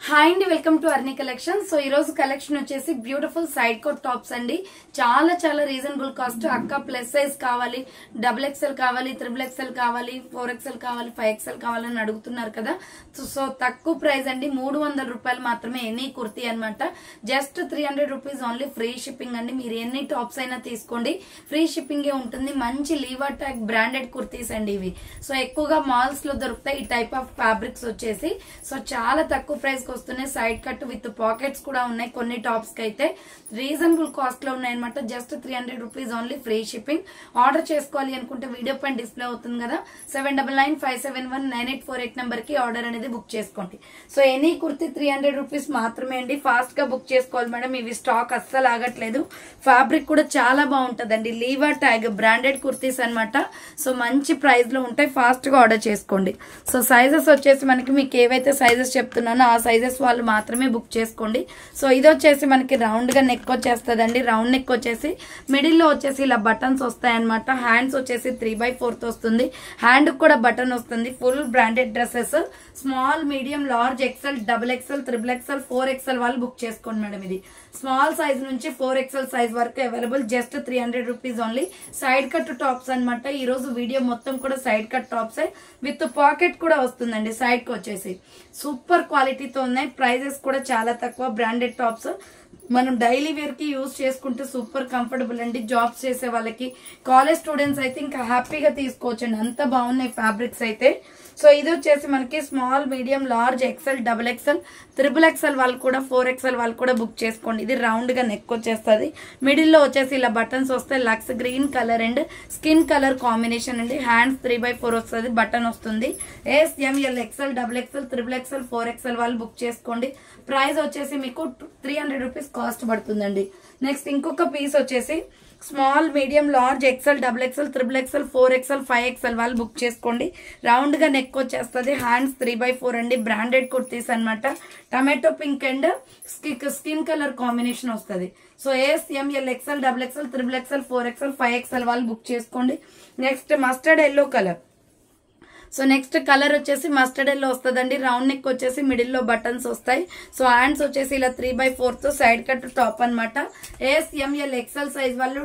Hi అండి, welcome to అర్ని collection. So ఈ రోజు కలెక్షన్ వచ్చేసి బ్యూటిఫుల్ సైడ్ కోట్ టాప్స్ అండి. చాలా చాలా రీజనబుల్ కాస్ట్. అక్క ప్లస్ సైజ్ కావాలి, డబుల్ ఎక్స్ఎల్ కావాలి, త్రిబుల్ ఎక్స్ఎల్ కావాలి, 4XL కావాలి, 5XL కావాలని అడుగుతున్నారు కదా. సో తక్కువ ప్రైస్ అండి, 300 రూపాయలు మాత్రమే ఎనీ కుర్తీ అనమాట. Just 300 rupees only. Free shipping అండి. మీరు ఎన్ని టాప్స్ అయినా తీసుకోండి, ఫ్రీ షిప్పింగ్ ఏ ఉంటుంది. మంచి లీవర్ ట్యాగ్ బ్రాండెడ్ కుర్తీస్ అండి ఇవి. సో ఎక్కువగా మాల్స్ లో దొరుకుతాయి ఈ టైప్ ఆఫ్ ఫ్యాబ్రిక్స్ వచ్చేసి. సో చాలా తక్కువ ప్రైస్ వస్తున్నాయి. సైడ్ కట్ విత్ పాకెట్స్ కూడా ఉన్నాయి. కొన్ని టాప్స్ కి అయితే రీజనబుల్ కాస్ట్ లో ఉన్నాయి అనమాట. Just 300 rupees only. Free shipping. Order చేసుకోవాలి అనుకుంటే వీడియో పైన డిస్ప్లే అవుతుంది కదా, 7995719848 నెంబర్ కి ఆర్డర్ అనేది బుక్ చేసుకోండి. సో ఎనీ కుర్తి 300 రూపీస్ మాత్రమే అండి. ఫాస్ట్ గా బుక్ చేసుకోవాలి మేడం. ఇవి స్టాక్ అస్సలు ఆగట్లేదు. ఫ్యాబ్రిక్ కూడా చాలా బాగుంటదండి. లీవర్ ట్యాగ్ బ్రాండెడ్ కుర్తీస్ అనమాట. సో మంచి ప్రైస్ లో ఉంటాయి. ఫాస్ట్ గా ఆర్డర్ చేసుకోండి. సో సైజెస్ వచ్చేసి మనకి మీకు ఏవైతే సైజెస్ చెప్తున్నానో ఆ సైజెస్ వాళ్ళు మాత్రమే బుక్ చేసుకోండి. సో ఇది వచ్చేసి మనకి రౌండ్ గా నెక్ వచ్చేస్తుందండి. రౌండ్ నెక్ వచ్చేసి మిడిల్ లో వచ్చేసి ఇలా బటన్స్ వస్తాయి అనమాట. హ్యాండ్స్ వచ్చేసి 3/4 వస్తుంది. హ్యాండ్ కూడా బటన్ వస్తుంది. Full branded dresses. Small, medium, large, XL, double XL, triple XL, 4XL వాళ్ళు బుక్ చేసుకోండి మేడం. ఇది స్మాల్ సైజ్ నుంచి 4XL సైజ్ వరకు available. Just 300 rupees only. Side cut tops అనమాట. ఈ రోజు వీడియో మొత్తం కూడా side cut tops with pocket కూడా వస్తుందండి. సైడ్ కి వచ్చేసి సూపర్ క్వాలిటీతో ఉన్నాయి. ప్రైజెస్ కూడా చాలా తక్కువ. బ్రాండెడ్ టాప్స్ మనం డైలీ వేర్ కి యూజ్ చేసుకుంటే సూపర్ కంఫర్టబుల్ అండి. జాబ్స్ చేసే వాళ్ళకి, కాలేజ్ స్టూడెంట్స్ అయితే ఇంకా హ్యాపీగా తీసుకోవచ్చండి. అంత బాగున్నాయి ఫ్యాబ్రిక్స్ అయితే. సో ఇది వచ్చేసి మనకి small, medium, large, XL, double XL, triple XL వాళ్ళు కూడా, 4XL వాళ్ళు కూడా బుక్ చేసుకోండి. ఇది రౌండ్ గా నెక్ వచ్చేస్తుంది. మిడిల్ లో వచ్చేసి ఇలా బటన్స్ వస్తాయి. Lux green colour and skin colour combination అండి. హ్యాండ్స్ 3/4 వస్తుంది. బటన్ వస్తుంది. S, ML, XL, double XL, triple XL, 4XL వాళ్ళు బుక్ చేసుకోండి. ప్రైస్ వచ్చేసి మీకు 300 రూపీస్ కాస్ట్ పడుతుందండి. నెక్స్ట్ ఇంకొక పీస్ వచ్చేసి small, medium, large, XL, double XL, triple XL, 4XL, 5XL వాళ్ళు బుక్ చేసుకోండి. రౌండ్ గా నెక్ వచ్చేస్తుంది. హ్యాండ్స్ 3/4 అండి. బ్రాండెడ్ కుర్తీస్ అనమాట. Tomato pink and skin colour combination వస్తుంది. So S, ML, XL, double XL, triple XL, 4XL, 5XL వాళ్ళు book చేసుకోండి. Next mustard yellow colour. So next colour వచ్చేసి మస్టర్డ్ ఎల్లో వస్తుందండి. రౌండ్ నెక్ వచ్చేసి middle లో buttons వస్తాయి. So hands వచ్చేసి ఇలా 3/4 సైడ్ కట్ టాప్ అనమాట. ఎస్, ML, XL సైజ్ వాళ్ళు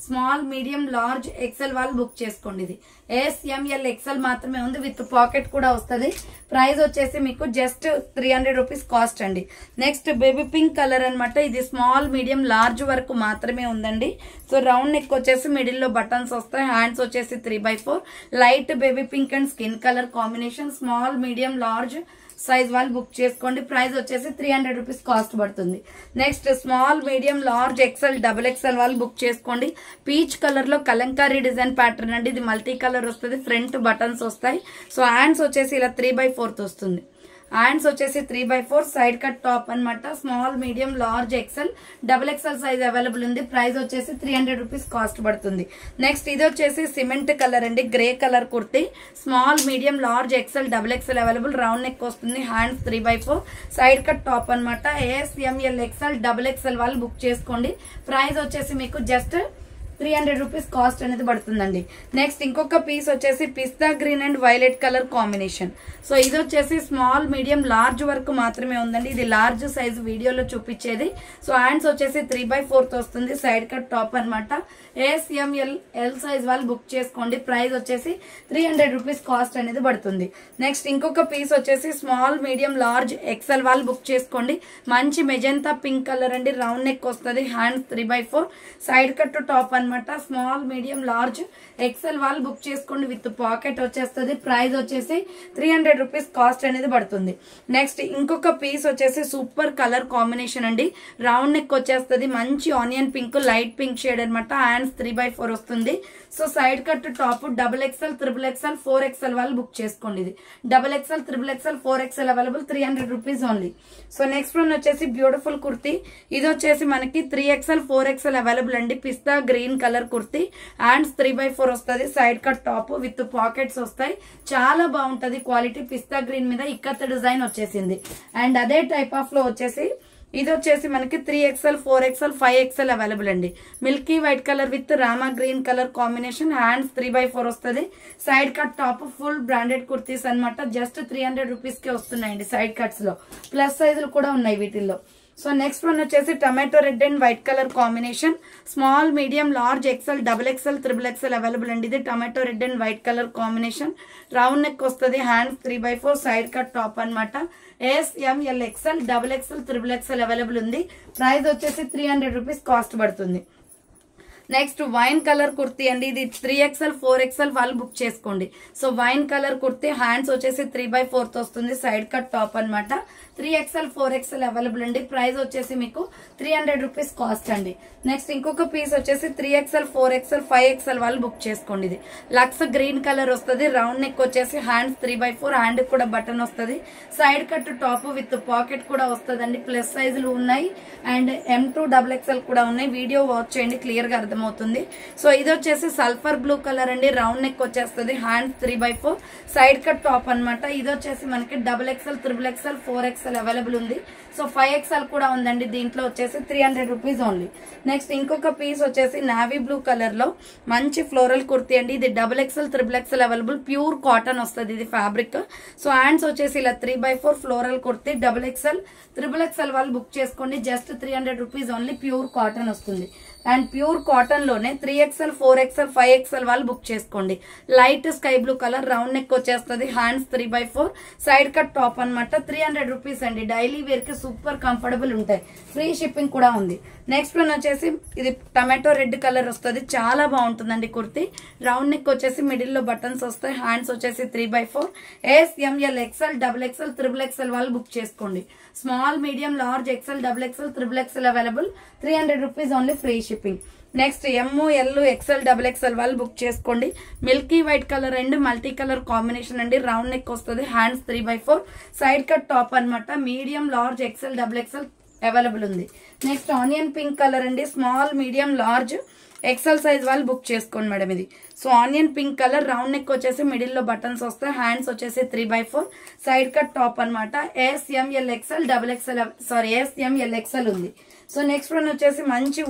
స్మాల్, మీడియం, లార్జ్, ఎక్సెల్ వాళ్ళు బుక్ చేసుకోండి. ఇది ఎస్, ML, XL మాత్రమే ఉంది. విత్ పాకెట్ కూడా వస్తుంది. ప్రైస్ వచ్చేసి మీకు జస్ట్ 300 రూపీస్ కాస్ట్ అండి. నెక్స్ట్ బేబీ పింక్ కలర్ అనమాట. ఇది స్మాల్, మీడియం, లార్జ్ వరకు మాత్రమే ఉందండి. సో రౌండ్ నెక్ వచ్చేసి మిడిల్ లో బటన్స్ వస్తాయి. హ్యాండ్స్ వచ్చేసి 3/4. Light baby pink and skin colour combination. Small, medium, large size వాళ్ళు బుక్ చేసుకోండి. ప్రైస్ వచ్చేసి 300 రూపీస్ కాస్ట్ పడుతుంది. Next small, medium, large, XL, double XL వాళ్ళు బుక్ చేసుకోండి. పీచ్ కలర్ లో కలంకారీ డిజైన్ ప్యాటర్న్ అండి. ఇది మల్టీ కలర్ వస్తుంది. ఫ్రంట్ బటన్స్ వస్తాయి. సో హ్యాండ్స్ వచ్చేసి ఇలా 3/4 వస్తుంది. హ్యాండ్స్ వచ్చేసి 3/4 సైడ్ కట్ టాప్ అనమాట. Small, medium, large, XL, double XL size available ఉంది. ప్రైస్ వచ్చేసి 300 రూపీస్ కాస్ట్ పడుతుంది. నెక్స్ట్ ఇది వచ్చేసి సిమెంట్ కలర్ అండి. Grey colour kurti. Small, medium, large, XL, double XL available. Round neck వస్తుంది. హ్యాండ్స్ 3/4 సైడ్ కట్ టాప్ అనమాట. AS, ML, XL, double XL వాళ్ళు book చేసుకోండి. ప్రైస్ వచ్చేసి మీకు జస్ట్ 300 రూపీస్ కాస్ట్ అనేది పడుతుందండి. నెక్స్ట్ ఇంకొక పీస్ వచ్చేసి పిస్తా green and violet colour combination. So ఇది వచ్చేసి స్మాల్, మీడియం, లార్జ్ వరకు మాత్రమే ఉందండి. ఇది లార్జ్ సైజ్ వీడియోలో చూపించేది. సో హ్యాండ్స్ వచ్చేసి 3/4 వస్తుంది. సైడ్ కట్ టాప్ అనమాట. AS, ML, L సైజ్ వాళ్ళు బుక్ చేసుకోండి. ప్రైస్ వచ్చేసి 300 రూపీస్ కాస్ట్ అనేది పడుతుంది. నెక్స్ట్ ఇంకొక పీస్ వచ్చేసి స్మాల్, మీడియం, లార్జ్, ఎక్సెల్ వాళ్ళు బుక్ చేసుకోండి. మంచి మెజెంతా పింక్ కలర్ అండి. రౌండ్ నెక్ వస్తుంది. హ్యాండ్స్ 3/4 సైడ్ కట్ టాప్ అనమాట. స్మాల్, మీడియం, లార్జ్, ఎక్సెల్ వాళ్ళు బుక్ చేసుకోండి. విత్ పాకెట్ వచ్చేస్తుంది. ప్రైస్ వచ్చేసి 300 రూపీస్ కాస్ట్ అనేది పడుతుంది. నెక్స్ట్ ఇంకొక పీస్ వచ్చేసి సూపర్ కలర్ కాంబినేషన్ అండి. రౌండ్ నెక్ వచ్చేస్తుంది. మంచి onion pink, light pink shade అనమాట. హ్యాండ్స్ 3/4 వస్తుంది. So side cut top. Double XL, triple XL, 4XL వాళ్ళు బుక్ చేసుకోండి. ఇది double XL, triple XL, 4XL available. 300 rupees only. So next one వచ్చేసి beautiful kurti. ఇది వచ్చేసి మనకి 3XL, 4XL అవైలబుల్ అండి. Pista green colour kurti. Hands 3/4 వస్తుంది. Side cut top with pockets వస్తాయి. చాలా బాగుంటది క్వాలిటీ. పిస్తా గ్రీన్ మీద ఇక్కత్ డిజైన్ వచ్చేసింది. అండ్ అదే టైప్ ఆఫ్ లో వచ్చేసి ఇది వచ్చేసి మనకి 3XL 4XL 5XL అవైలబుల్ అండి. Milky white colour with Rama green colour combination, hands 3/4 వస్తుంది. Side cut top full branded kurtis అనమాట. జస్ట్ 300 రూపీస్ కే వస్తున్నాయండి. సైడ్ కట్స్ లో ప్లస్ సైజులు కూడా ఉన్నాయి వీటిల్లో. సో నెక్స్ట్ వన్ వచ్చేసి tomato red and white colour combination, small medium large XL XXL XXL available అండి. ఇది tomato red and white colour combination, round neck వస్తుంది, హ్యాండ్స్ 3/4 సైడ్ కట్ టాప్ అనమాట. SML XL XXL XXL available ఉంది. Price వచ్చేసి 300 rupees cost పడుతుంది. Next wine colour kurti అండి. ఇది 3XL 4XL వాళ్ళు బుక్ చేసుకోండి. So wine colour kurti, hands వచ్చేసి 3/4 వస్తుంది, సైడ్ కట్ టాప్ అనమాట. 3XL 4XL అవైలబుల్ అండి. ప్రైస్ వచ్చేసి మీకు 300 రూపీస్ కాస్ట్ అండి. నెక్స్ట్ ఇంకొక పీస్ వచ్చేసి 3XL 4XL 5XL వాళ్ళు బుక్ చేసుకోండి. ఇది లక్స్ గ్రీన్ కలర్ వస్తుంది, రౌండ్ నెక్ వచ్చేసి హ్యాండ్స్ 3/4, హ్యాండ్ కూడా బటన్ వస్తుంది, side cut top with pocket కూడా వస్తుంది. ప్లస్ సైజులు ఉన్నాయి అండ్ M2 XXL కూడా ఉన్నాయి. వీడియో వాచ్ చేయండి, క్లియర్ గా అర్థమవుతుంది. సో ఇది వచ్చేసి సల్ఫర్ బ్లూ కలర్ అండి, రౌండ్ నెక్ వచ్చేస్తుంది, హ్యాండ్స్ 3/4 సైడ్ కట్ టాప్ అనమాట. ఇది వచ్చేసి మనకి XXL XXL 4XL అవైలబుల్ ఉంది. సో 5XL కూడా ఉందండి. దీంట్లో వచ్చేసి 300 రూపీస్ ఓన్లీ. నెక్స్ట్ ఇంకొక పీస్ వచ్చేసి నావీ బ్లూ కలర్ లో మంచి ఫ్లోరల్ కుర్తీ అండి. ఇది XXL XXL available, pure cotton వస్తుంది ఇది ఫ్యాబ్రిక్. సో హ్యాండ్స్ వచ్చేసి ఇలా 3/4 ఫ్లోరల్ కుర్తీ, XXL XXL వాళ్ళు బుక్ చేసుకోండి. Just 300 rupees only, pure cotton వస్తుంది. అండ్ ప్యూర్ కాటన్ లోనే 3XL 4XL 5XL వాళ్ళు బుక్ చేసుకోండి. Light sky blue colour, round neck వచ్చేస్తుంది, హ్యాండ్స్ 3/4 సైడ్ కట్ టాప్ అనమాట. 300 రూపీస్ అండి. డైలీ వేర్ కి సూపర్ కంఫర్టబుల్ ఉంటాయి, ఫ్రీ షిప్పింగ్ కూడా ఉంది. నెక్స్ట్ వన్ వచ్చేసి ఇది టమాటో రెడ్ కలర్ వస్తుంది, చాలా బాగుంటుందండి కుర్తీ. రౌండ్ నెక్ వచ్చేసి మిడిల్ లో బటన్స్ వస్తాయి, హ్యాండ్స్ వచ్చేసి 3/4 SML XL XXL XXL వాళ్ళు బుక్ చేసుకోండి. Small medium large XL XXL XXL available, 300 rupees only, free shipping. Next ML XL XXL వాళ్ళు బుక్ చేసుకోండి. Milky white colour and multi colour combination అండి, round neck వస్తుంది, hands 3/4 side cut top అనమాట. Medium large XL XXL available ఉంది. Next onion pink colour అండి, small medium large XL size వాళ్ళు book చేసుకోండి madam. ఇది so onion pink colour, round neck వచ్చేసి middle లో బటన్స్ వస్తాయి, హ్యాండ్స్ వచ్చేసి 3/4 సైడ్ కట్ టాప్ అనమాట. SML XL ఉంది. సో నెక్స్ట్ వన్ వచ్చేసి మంచి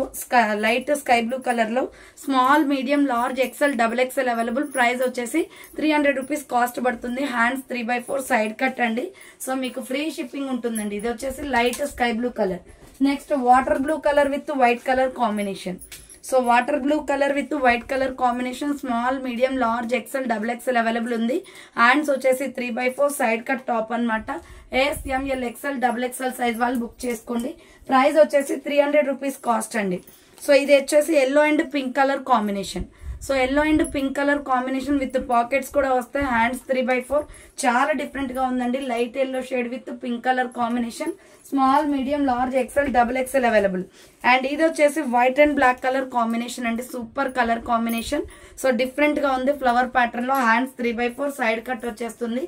లైట్ స్కై బ్లూ కలర్ లో small medium large XL XXL available. Price వచ్చేసి 300 రూపీస్ కాస్ట్ పడుతుంది. హ్యాండ్స్ 3/4 సైడ్ కట్ అండి. సో మీకు ఫ్రీ షిప్పింగ్ ఉంటుందండి. ఇది వచ్చేసి light sky blue colour. Next water blue colour with white colour combination. So water blue colour with white colour combination, small medium large XL XXL available ఉంది. Hands వచ్చేసి 3/4 side cut top అనమాట. SML XL XXL size వాళ్ళు book చేసుకోండి. Price వచ్చేసి 300 rupees cost అండి. So ఇది వచ్చేసి yellow and pink colour combination. So yellow and pink colour combination with pockets కూడా వస్తాయి, హ్యాండ్స్ 3/4 చాలా డిఫరెంట్ గా ఉందండి. Light yellow shade with pink colour combination, small medium large XL XXL available. And ఇది వచ్చేసి white and black colour combination అండి, super colour combination. So different గా ఉంది ఫ్లవర్ ప్యాటర్న్ లో, హ్యాండ్స్ 3/4 సైడ్ కట్ వచ్చేస్తుంది.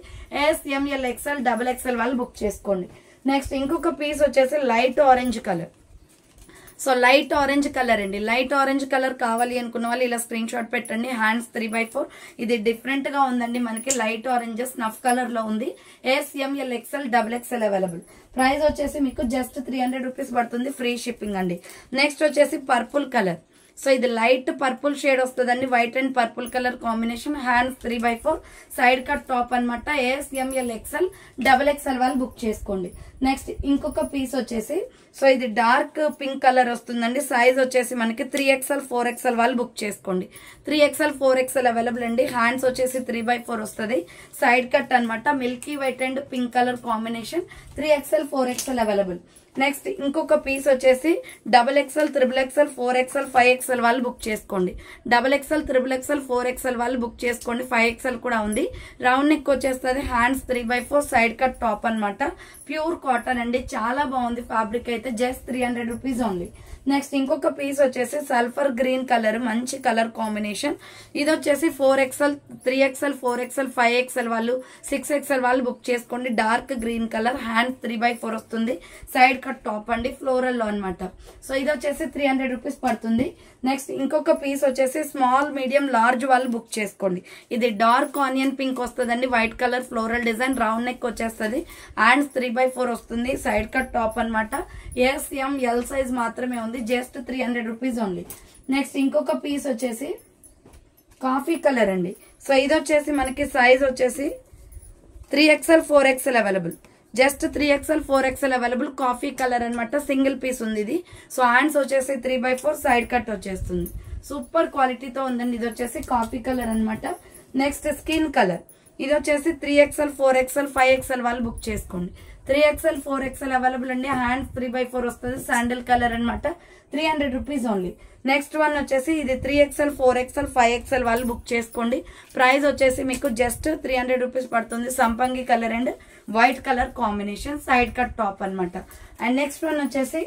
SML XL XXL వాళ్ళు book చేసుకోండి. Next ఇంకొక పీస్ వచ్చేసి light orange colour. So light orange colour అండి. లైట్ ఆరెంజ్ కలర్ కావాలి అనుకున్న వాళ్ళు ఇలా స్క్రీన్ షాట్ పెట్టండి. హ్యాండ్స్ 3/4 ఇది డిఫరెంట్ గా ఉందండి. మనకి లైట్ ఆరెంజ్ స్నఫ్ కలర్ లో ఉంది. SML XL XXL available. Price వచ్చేసి మీకు జస్ట్ 300 రూపీస్ పడుతుంది, ఫ్రీ షిప్పింగ్ అండి. నెక్స్ట్ వచ్చేసి పర్పుల్ కలర్. సో ఇది లైట్ పర్పుల్ షేడ్ వస్తుందండి, white and purple colour combination, hands 3/4 side cut top అనమాట. SML XL XXL వాళ్ళు బుక్ చేసుకోండి. నెక్స్ట్ ఇంకొక పీస్ వచ్చేసి సో ఇది డార్క్ పింక్ కలర్ వస్తుందండి. సైజ్ వచ్చేసి మనకి 3XL 4XL వాళ్ళు బుక్ చేసుకోండి. 3XL 4XL అవైలబుల్ అండి. హ్యాండ్స్ వచ్చేసి 3/4 వస్తుంది, సైడ్ కట్ అనమాట. Milky white and pink colour combination, 3XL 4XL available. Next ఇంకొక పీస్ వచ్చేసి XXL XXL 4XL 5XL వాళ్ళు బుక్ చేసుకోండి. XXL XXL 4XL వాళ్ళు బుక్ చేసుకోండి. 5XL కూడా ఉంది. రౌండ్ నెక్ వచ్చేస్తుంది, హ్యాండ్స్ 3/4 సైడ్ కట్ టాప్ అనమాట. ప్యూర్ కాటన్ అండి, చాలా బాగుంది ఫ్యాబ్రిక్ అయితే. Just 300 rupees only. నెక్స్ట్ ఇంకొక పీస్ వచ్చేసి సల్ఫర్ గ్రీన్ కలర్, మంచి కలర్ కాంబినేషన్. ఇది వచ్చేసి 4XL 3XL 4XL 5XL వాళ్ళు 6XL వాళ్ళు బుక్ చేసుకోండి. డార్క్ గ్రీన్ కలర్, హ్యాండ్ 3/4 వస్తుంది, సైడ్ కట్ టాప్ అండి, ఫ్లోరల్ లో అనమాట. సో ఇది వచ్చేసి 300 రూపీస్ పడుతుంది. నెక్స్ట్ ఇంకొక పీస్ వచ్చేసి స్మాల్ మీడియం లార్జ్ వాళ్ళు బుక్ చేసుకోండి. ఇది డార్క్ ఆనియన్ పింక్ వస్తుందండి, white colour floral design, round neck వచ్చేస్తుంది, హ్యాండ్స్ 3/4 వస్తుంది, సైడ్ కట్ టాప్ అనమాట. ఎల్ సైజ్ మాత్రమే ఉంది, జస్ట్ 300 రూపీస్ ఓన్లీ. నెక్స్ట్ ఇంకొక పీస్ వచ్చేసి కాఫీ కలర్ అండి. సో ఇది వచ్చేసి మనకి సైజ్ వచ్చేసి 3XL 4XL available, just 3XL 4XL available. Coffee colour అనమాట, సింగిల్ పీస్ ఉంది ఇది. సో హ్యాండ్స్ వచ్చేసి 3/4, సైడ్ కట్ వచ్చేస్తుంది, సూపర్ క్వాలిటీతో ఉందండి. ఇది వచ్చేసి కాఫీ కలర్ అనమాట. నెక్స్ట్ స్కిన్ కలర్, ఇది వచ్చేసి 3XL 4XL 5XL వాళ్ళు బుక్ చేసుకోండి. 3XL 4XL అవైలబుల్ అండి, హ్యాండ్స్ 3/4 వస్తుంది, శాండిల్ కలర్ అనమాట, 300 రూపీస్ ఓన్లీ. నెక్స్ట్ వన్ వచ్చేసి ఇది 3XL 4XL 5XL వాళ్ళు బుక్ చేసుకోండి. ప్రైస్ వచ్చేసి మీకు జస్ట్ 300 రూపీస్ పడుతుంది. సంపంగి colour and white colour combination, side cut top అనమాట. అండ్ నెక్స్ట్ వన్ వచ్చేసి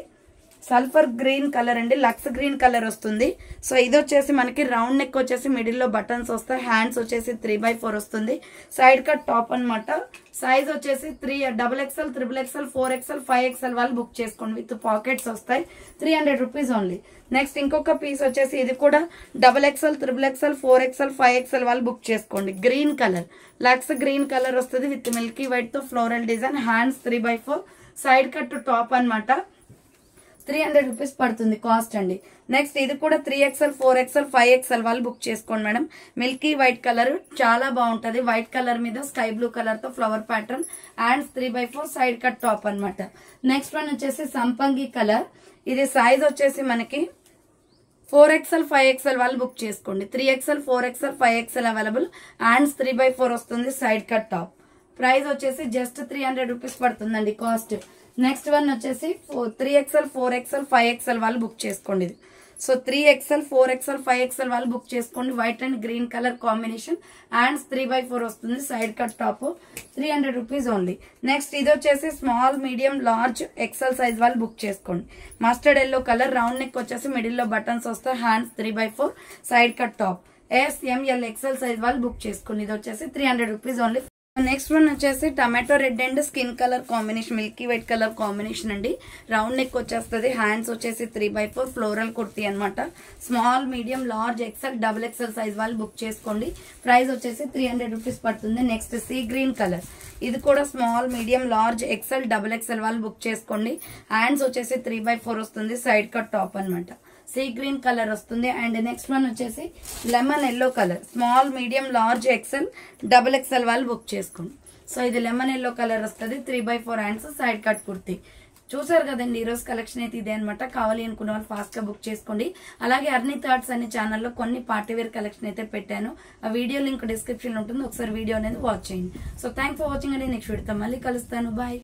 సల్ఫర్ గ్రీన్ కలర్ అండి, లక్స్ గ్రీన్ కలర్ వస్తుంది. సో ఇది వచ్చేసి మనకి రౌండ్ నెక్ వచ్చేసి మిడిల్ లో బటన్స్ వస్తాయి, హ్యాండ్స్ వచ్చేసి 3/4 వస్తుంది, సైడ్ కట్ టాప్ అనమాట. సైజ్ వచ్చేసి 3XXL 3XL 4XL 5XL వాళ్ళు బుక్ చేసుకోండి, విత్ పాకెట్స్ వస్తాయి, 300 రూపీస్ ఓన్లీ. నెక్స్ట్ ఇంకొక పీస్ వచ్చేసి ఇది కూడా XXL 3XL 4XL 5XL వాళ్ళు బుక్ చేసుకోండి. Green colour, lux green colour వస్తుంది, విత్ మిల్కీ వైట్ తో floral design, hands 3/4, side cut top అనమాట, 300 రూపీస్ పడుతుంది కాస్ట్ అండి. నెక్స్ట్ ఇది కూడా 3XL 4XL 5XL వాళ్ళు బుక్ చేసుకోండి మేడం. మిల్కీ వైట్ కలర్ చాలా బాగుంటది, వైట్ కలర్ మీద స్కై బ్లూ కలర్ తో flower pattern, hands 3/4, side cut top అనమాట. నెక్స్ట్ వన్ వచ్చేసి సంపంగి కలర్, ఇది సైజ్ వచ్చేసి మనకి 4XL 5XL వాళ్ళు బుక్ చేసుకోండి. 3XL 4XL 5XL available, hands 3/4 వస్తుంది, సైడ్ కట్ టాప్. ప్రైస్ వచ్చేసి జస్ట్ 300 రూపీస్ పడుతుందండి కాస్ట్. నెక్స్ట్ వన్ వచ్చేసి 3XL 4XL 5XL వాళ్ళు బుక్ చేసుకోండి. సో 3XL 4XL 5XL వాళ్ళు బుక్ చేసుకోండి. White and green colour combination, hands 3/4 వస్తుంది, side cut top, 300 rupees only. Next ఇది వచ్చేసి small medium large XL size వాళ్ళు బుక్ చేసుకోండి. Mustard yellow colour, round neck వచ్చేసి మిడిల్ లో బటన్స్ వస్తాయి, hands 3/4, side cut top. SML XL size వాళ్ళు book చేసుకోండి. ఇది వచ్చేసి 300 రూపీస్ ఓన్లీ. నెక్స్ట్ వన్ వచ్చేసి tomato red and skin colour combination, Milky white colour combination అండి, రౌండ్ నెక్ వచ్చేస్తుంది, హ్యాండ్స్ వచ్చేసి 3/4, ఫ్లోరల్ కుర్తీ అనమాట. Small medium large XL XXL size వాళ్ళు బుక్ చేసుకోండి. ప్రైస్ వచ్చేసి 300 రూపీస్ పడుతుంది. నెక్స్ట్ సీ గ్రీన్ కలర్, ఇది కూడా small medium large XL XXL వాళ్ళు బుక్ చేసుకోండి. హ్యాండ్స్ వచ్చేసి 3/4 వస్తుంది, సైడ్ కట్ టాప్ అనమాట, సీ గ్రీన్ కలర్ వస్తుంది. అండ్ నెక్స్ట్ వన్ వచ్చేసి lemon yellow colour, small medium large XL XXL వాళ్ళు బుక్ చేసుకోండి. సో ఇది లెమన్ ఎల్లో కలర్ వస్తుంది, 3/4 హ్యాండ్స్, సైడ్ కట్ కుర్తీ. చూసారు కదండి, ఈ రోజు కలెక్షన్ అయితే ఇదే అనమాట. కావాలి అనుకున్న వాళ్ళు ఫాస్ట్ గా బుక్ చేసుకోండి. అలాగే అర్నీ థాట్స్ అనే ఛానల్లో కొన్ని పార్టీ వేర్ కలెక్షన్ అయితే పెట్టాను, ఆ వీడియో లింక్ డిస్క్రిప్షన్ లో ఉంటుంది, ఒకసారి వీడియో అనేది వాచ్ చేయండి. సో థ్యాంక్స్ ఫర్ వాచింగ్ అండి. నెక్స్ట్ వీడియోతో మళ్ళీ కలుస్తాను, బాయ్.